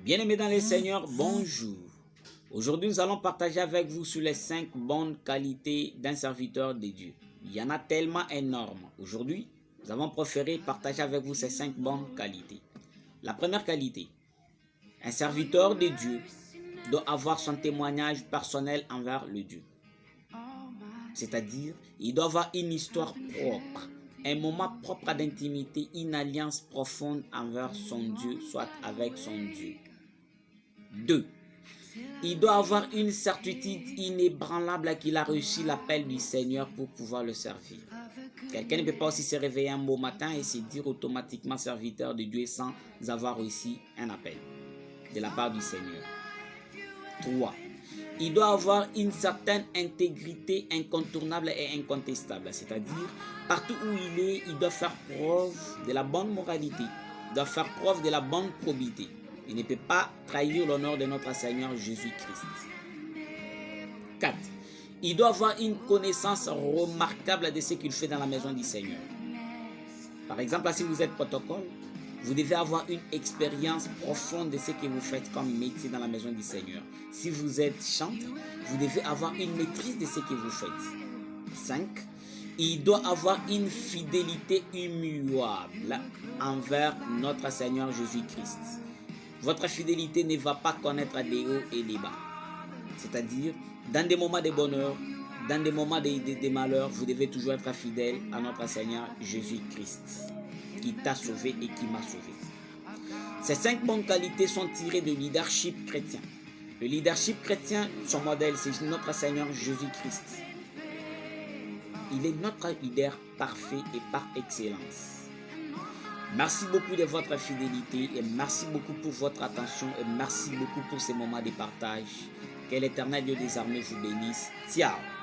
Bien-aimés dans les seigneurs, bonjour. Aujourd'hui, nous allons partager avec vous sur les 5 bonnes qualités d'un serviteur de Dieu. Il y en a tellement énormes. Aujourd'hui, nous avons préféré partager avec vous ces 5 bonnes qualités. La première qualité, un serviteur de Dieu doit avoir son témoignage personnel envers le Dieu. C'est-à-dire, il doit avoir une histoire propre, un moment propre d'intimité, une alliance profonde envers son Dieu, soit avec son Dieu. 2. Il doit avoir une certitude inébranlable qu'il a reçu l'appel du Seigneur pour pouvoir le servir. Quelqu'un ne peut pas aussi se réveiller un beau matin et se dire automatiquement serviteur de Dieu sans avoir reçu un appel de la part du Seigneur. 3. Il doit avoir une certaine intégrité incontournable et incontestable. C'est-à-dire, partout où il est, il doit faire preuve de la bonne moralité. Il doit faire preuve de la bonne probité. Il ne peut pas trahir l'honneur de notre Seigneur Jésus-Christ. 4. Il doit avoir une connaissance remarquable de ce qu'il fait dans la maison du Seigneur. Par exemple, si vous êtes protocole, vous devez avoir une expérience profonde de ce que vous faites comme métier dans la maison du Seigneur. Si vous êtes chanteur, vous devez avoir une maîtrise de ce que vous faites. 5. Il doit avoir une fidélité immuable envers notre Seigneur Jésus-Christ. Votre fidélité ne va pas connaître des hauts et des bas. C'est-à-dire, dans des moments de bonheur, dans des moments de malheur, vous devez toujours être fidèle à notre Seigneur Jésus-Christ, qui t'a sauvé et qui m'a sauvé. Ces 5 bonnes qualités sont tirées du leadership chrétien. Le leadership chrétien, son modèle, c'est notre Seigneur Jésus-Christ. Il est notre leader parfait et par excellence. Merci beaucoup de votre fidélité et merci beaucoup pour votre attention et merci beaucoup pour ces moments de partage. Que l'Éternel Dieu des armées vous bénisse. Ciao!